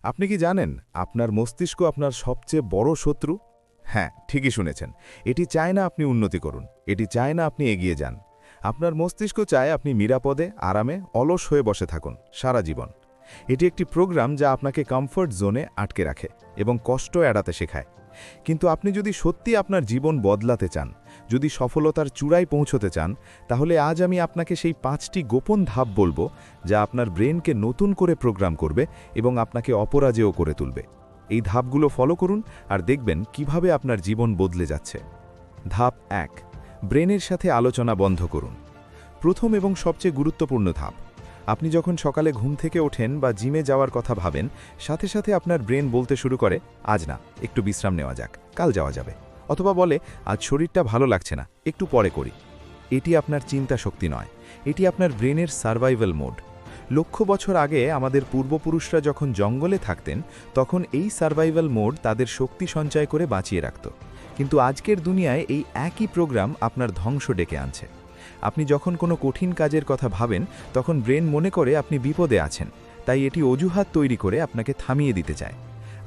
আপনি কি জানেন আপনার মস্তিষ্ক আপনার সবচেয়ে বড় শত্রু? হ্যাঁ, ঠিকই শুনেছেন। এটি চায় না আপনি উন্নতি করুন, এটি চায় না আপনি এগিয়ে যান। আপনার মস্তিষ্ক চায় আপনি নিরাপদে, আরামে, অলস হয়ে বসে থাকুন সারা জীবন। এটি একটি প্রোগ্রাম যা আপনাকে কমফর্ট জোনে আটকে রাখে এবং কষ্ট এড়াতে শেখায়। কিন্তু আপনি যদি সত্যি আপনার জীবন বদলাতে চান, যদি সফলতার চূড়ায় পৌঁছতে চান, তাহলে আজ আমি আপনাকে সেই 5টি গোপন ধাপ বলবো যা আপনার ব্রেনকে নতুন করে প্রোগ্রাম করবে এবং আপনাকে অপরাজেয় করে তুলবে। এই ধাপগুলো ফলো করুন আর দেখবেন কিভাবে আপনার জীবন বদলে যাচ্ছে। ধাপ 1, ব্রেনের সাথে আলোচনা বন্ধ করুন। প্রথম এবং সবচেয়ে গুরুত্বপূর্ণ ধাপ। আপনি যখন সকালে ঘুম থেকে ওঠেন বা জিমে যাওয়ার কথা ভাবেন, সাথে সাথে আপনার ব্রেন বলতে শুরু করে, আজ না, একটু বিশ্রাম নেওয়া যাক, কাল যাওয়া যাবে। অথবা বলে, আজ শরীরটা ভালো লাগছে না, একটু পরে করি। এটি আপনার চিন্তা শক্তি নয়, এটি আপনার ব্রেনের সার্ভাইভাল মোড। লক্ষ বছর আগে আমাদের পূর্বপুরুষরা যখন জঙ্গলে থাকতেন, তখন এই সার্ভাইভাল মোড তাদের শক্তি সঞ্চয় করে বাঁচিয়ে রাখত। কিন্তু আজকের দুনিয়ায় এই একই প্রোগ্রাম আপনার ধ্বংস ডেকে আনছে। আপনি যখন কোনো কঠিন কাজের কথা ভাবেন, তখন ব্রেন মনে করে আপনি বিপদে আছেন, তাই এটি অজুহাত তৈরি করে আপনাকে থামিয়ে দিতে চায়।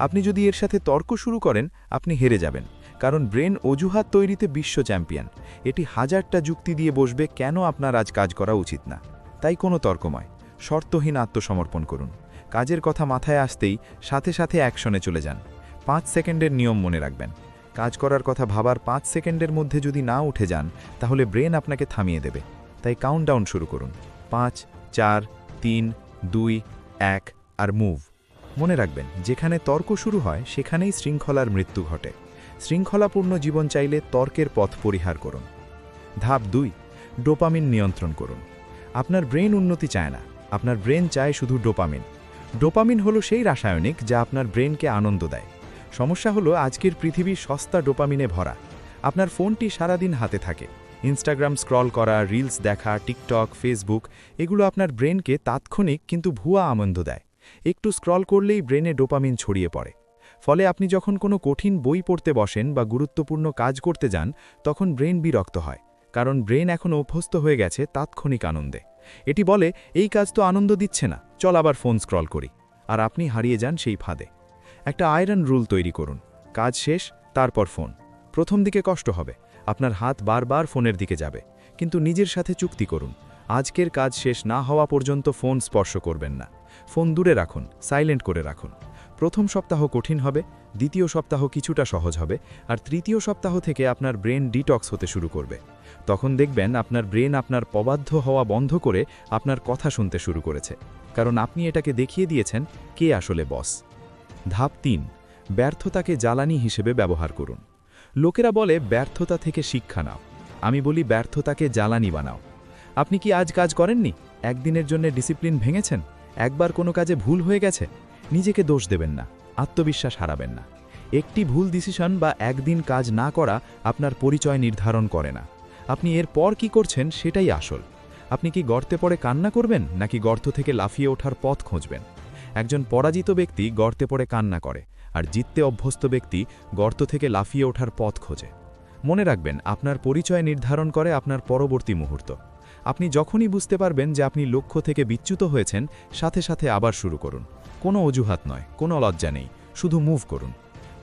আপনি যদি এর সাথে তর্ক শুরু করেন, আপনি হেরে যাবেন, কারণ ব্রেন অজুহাত তৈরিতে বিশ্ব চ্যাম্পিয়ন। এটি হাজারটা যুক্তি দিয়ে বসবে কেন আপনার আজ কাজ করা উচিত না। তাই কোনো তর্কময়, শর্তহীন আত্মসমর্পণ করুন। কাজের কথা মাথায় আসতেই সাথে সাথে অ্যাকশনে চলে যান। 5 সেকেন্ডের নিয়ম মনে রাখবেন। কাজ করার কথা ভাবার 5 সেকেন্ডের মধ্যে যদি না উঠে যান, তাহলে ব্রেন আপনাকে থামিয়ে দেবে। তাই কাউন্টডাউন শুরু করুন। 5, 4, 3, 2, 1 আর মুভ। মনে রাখবেন, যেখানে তর্ক শুরু হয় সেখানেই শৃঙ্খলার মৃত্যু ঘটে। শৃঙ্খলাপূর্ণ জীবন চাইলে তর্কের পথ পরিহার করুন। ধাপ 2, ডোপামিন নিয়ন্ত্রণ করুন। আপনার ব্রেন উন্নতি চায় না, আপনার ব্রেন চায় শুধু ডোপামিন। ডোপামিন হলো সেই রাসায়নিক যা আপনার ব্রেনকে আনন্দ দেয়। সমস্যা হলো আজকের পৃথিবী সস্তা ডোপামিনে ভরা। আপনার ফোনটি সারাদিন হাতে থাকে। ইনস্টাগ্রাম স্ক্রল করা, রিলস দেখা, টিকটক, ফেসবুক, এগুলো আপনার ব্রেনকে তাৎক্ষণিক কিন্তু ভুয়া আনন্দ দেয়। একটু স্ক্রল করলেই ব্রেনে ডোপামিন ছড়িয়ে পড়ে। ফলে আপনি যখন কোনো কঠিন বই পড়তে বসেন বা গুরুত্বপূর্ণ কাজ করতে যান, তখন ব্রেন বিরক্ত হয়, কারণ ব্রেন এখন অভ্যস্ত হয়ে গেছে তাৎক্ষণিক আনন্দে। এটি বলে, এই কাজ তো আনন্দ দিচ্ছে না, চল আবার ফোন স্ক্রল করি। আর আপনি হারিয়ে যান সেই ফাঁদে। একটা আয়রন রুল তৈরি করুন। কাজ শেষ, তারপর ফোন। প্রথম দিকে কষ্ট হবে, আপনার হাত বারবার ফোনের দিকে যাবে, কিন্তু নিজের সাথে চুক্তি করুন, আজকের কাজ শেষ না হওয়া পর্যন্ত ফোন স্পর্শ করবেন না। ফোন দূরে রাখুন, সাইলেন্ট করে রাখুন। প্রথম সপ্তাহ কঠিন হবে, দ্বিতীয় সপ্তাহ কিছুটা সহজ হবে, আর তৃতীয় সপ্তাহ থেকে আপনার ব্রেন ডিটক্স হতে শুরু করবে। তখন দেখবেন আপনার ব্রেন আপনার অবাধ্য হওয়া বন্ধ করে আপনার কথা শুনতে শুরু করেছে, কারণ আপনি এটাকে দেখিয়ে দিয়েছেন কে আসলে বস। ধাপ 3, ব্যর্থতাকে জ্বালানি হিসেবে ব্যবহার করুন। লোকেরা বলে ব্যর্থতা থেকে শিক্ষা নাও, আমি বলি ব্যর্থতাকে জ্বালানি বানাও। আপনি কি আজ কাজ করেননি? একদিনের জন্য ডিসিপ্লিন ভেঙেছেন? একবার কোনো কাজে ভুল হয়ে গেছে? নিজেকে দোষ দেবেন না, আত্মবিশ্বাস হারাবেন না। একটি ভুল ডিসিশন বা একদিন কাজ না করা আপনার পরিচয় নির্ধারণ করে না। আপনি এর পর কি করছেন সেটাই আসল। আপনি কি গর্তে পড়ে কান্না করবেন, নাকি গর্ত থেকে লাফিয়ে ওঠার পথ খুঁজবেন? একজন পরাজিত ব্যক্তি গর্তে পড়ে কান্না করে, আর জিততে অভ্যস্ত ব্যক্তি গর্ত থেকে লাফিয়ে ওঠার পথ খোঁজে। মনে রাখবেন, আপনার পরিচয় নির্ধারণ করে আপনার পরবর্তী মুহূর্ত। আপনি যখনই বুঝতে পারবেন যে আপনি লক্ষ্য থেকে বিচ্যুত হয়েছেন, সাথে সাথে আবার শুরু করুন। কোনো অজুহাত নয়, কোনো লজ্জা নেই, শুধু মুভ করুন।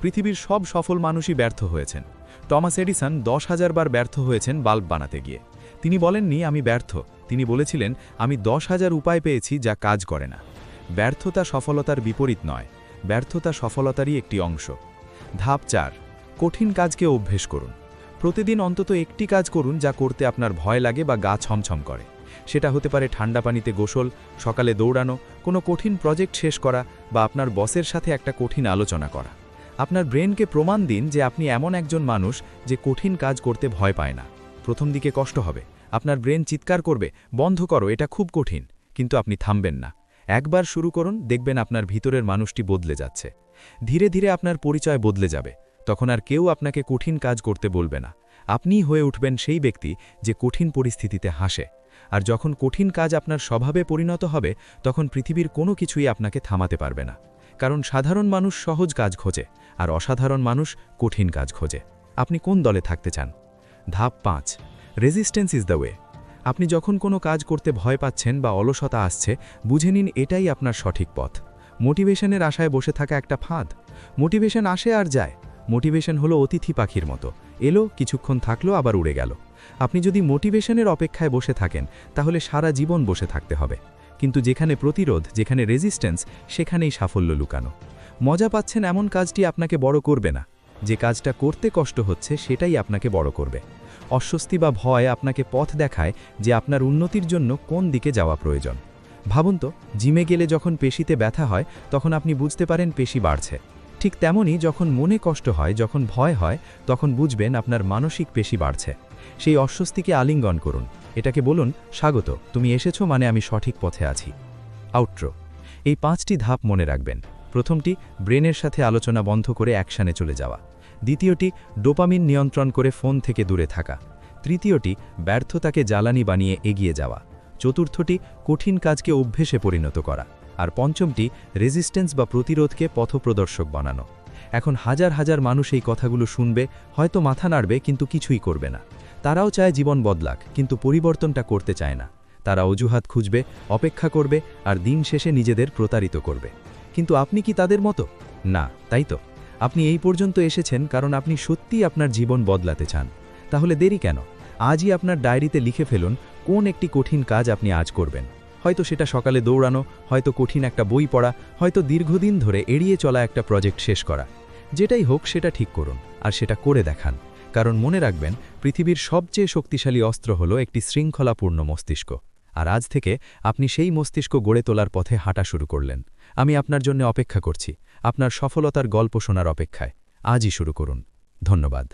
পৃথিবীর সব সফল মানুষই ব্যর্থ হয়েছেন। টমাস এডিসন 10,000 বার ব্যর্থ হয়েছেন বাল্ব বানাতে গিয়ে। তিনি বলেননি আমি ব্যর্থ, তিনি বলেছিলেন আমি 10,000 উপায় পেয়েছি যা কাজ করে না। ব্যর্থতা সফলতার বিপরীত নয়, ব্যর্থতা সফলতারই একটি অংশ। ধাপ 4, কঠিন কাজকে অভ্যেস করুন। প্রতিদিন অন্তত একটি কাজ করুন যা করতে আপনার ভয় লাগে বা গা ছমছম করে। সেটা হতে পারে ঠান্ডা পানিতে গোসল, সকালে দৌড়ানো, কোনো কঠিন প্রজেক্ট শেষ করা, বা আপনার বসের সাথে একটা কঠিন আলোচনা করা। আপনার ব্রেনকে প্রমাণ দিন যে আপনি এমন একজন মানুষ যে কঠিন কাজ করতে ভয় পায় না। প্রথম দিকে কষ্ট হবে, আপনার ব্রেন চিৎকার করবে, বন্ধ করো, এটা খুব কঠিন। কিন্তু আপনি থামবেন না। একবার শুরু করুন, দেখবেন আপনার ভিতরের মানুষটি বদলে যাচ্ছে। ধীরে ধীরে আপনার পরিচয় বদলে যাবে। তখন আর কেউ আপনাকে কঠিন কাজ করতে বলবে না। আপনিই হয়ে উঠবেন সেই ব্যক্তি যে কঠিন পরিস্থিতিতে হাসে। আর যখন কঠিন কাজ আপনার স্বভাবে পরিণত হবে, তখন পৃথিবীর কোনো কিছুই আপনাকে থামাতে পারবে না। কারণ সাধারণ মানুষ সহজ কাজ খোঁজে, আর অসাধারণ মানুষ কঠিন কাজ খোঁজে। আপনি কোন দলে থাকতে চান? ধাপ 5, রেজিস্ট্যান্স ইজ দ্য ওয়ে। আপনি যখন কোনো কাজ করতে ভয় পাচ্ছেন বা অলসতা আসছে, বুঝে নিন এটাই আপনার সঠিক পথ। মোটিভেশনের আশায় বসে থাকা একটা ফাঁদ। মোটিভেশন আসে আর যায়। মোটিভেশন হলো অতিথি পাখির মতো, এলো, কিছুক্ষণ থাকলো, আবার উড়ে গেল। আপনি যদি মোটিভেশনের অপেক্ষায় বসে থাকেন তাহলে সারা জীবন বসে থাকতে হবে। কিন্তু যেখানে প্রতিরোধ, যেখানে রেজিস্ট্যান্স, সেখানেই সাফল্য লুকানো। মজা পাচ্ছেন এমন কাজটি আপনাকে বড় করবে না। যে কাজটা করতে কষ্ট হচ্ছে সেটাই আপনাকে বড় করবে। অস্বস্তি বা ভয় আপনাকে পথ দেখায় যে আপনার উন্নতির জন্য কোন দিকে যাওয়া প্রয়োজন। ভাবুন তো, জিমে গেলে যখন পেশিতে ব্যথা হয় তখন আপনি বুঝতে পারেন পেশি বাড়ছে। ঠিক তেমনই যখন মনে কষ্ট হয়, যখন ভয় হয়, তখন বুঝবেন আপনার মানসিক পেশি বাড়ছে। সেই অস্বস্তিকে আলিঙ্গন করুন। এটাকে বলুন, স্বাগত, তুমি এসেছো, মানে আমি সঠিক পথে আছি। আউট্রো। এই 5টি ধাপ মনে রাখবেন। প্রথমটি, ব্রেনের সাথে আলোচনা বন্ধ করে অ্যাকশানে চলে যাওয়া। দ্বিতীয়টি, ডোপামিন নিয়ন্ত্রণ করে ফোন থেকে দূরে থাকা। তৃতীয়টি, ব্যর্থতাকে জ্বালানি বানিয়ে এগিয়ে যাওয়া। চতুর্থটি, কঠিন কাজকে অভ্যেসে পরিণত করা। আর পঞ্চমটি, রেজিস্ট্যান্স বা প্রতিরোধকে পথপ্রদর্শক বানানো। এখন হাজার হাজার মানুষ এই কথাগুলো শুনবে, হয়তো মাথা নাড়বে, কিন্তু কিছুই করবে না। তারাও চায় জীবন বদলাক, কিন্তু পরিবর্তনটা করতে চায় না। তারা অজুহাত খুঁজবে, অপেক্ষা করবে, আর দিন শেষে নিজেদের প্রতারিত করবে। কিন্তু আপনি কি তাদের মতো? না, তাই তো। আপনি এই পর্যন্ত এসেছেন কারণ আপনি সত্যিই আপনার জীবন বদলাতে চান। তাহলে দেরি কেন? আজই আপনার ডায়েরিতে লিখে ফেলুন কোন একটি কঠিন কাজ আপনি আজ করবেন। হয়তো সেটা সকালে দৌড়ানো, হয়তো কঠিন একটা বই পড়া, হয়তো দীর্ঘদিন ধরে এড়িয়ে চলা একটা প্রজেক্ট শেষ করা। যেটাই হোক সেটা ঠিক করুন, আর সেটা করে দেখান। কারণ মনে রাখবেন, পৃথিবীর সবচেয়ে শক্তিশালী অস্ত্র হলো একটি শৃঙ্খলাপূর্ণ মস্তিষ্ক। আর আজ থেকে আপনি সেই মস্তিষ্ক গড়ে তোলার পথে হাঁটা শুরু করলেন। আমি আপনার জন্য অপেক্ষা করছি, আপনার সফলতার গল্প শোনার অপেক্ষায়। আজই শুরু করুন। ধন্যবাদ।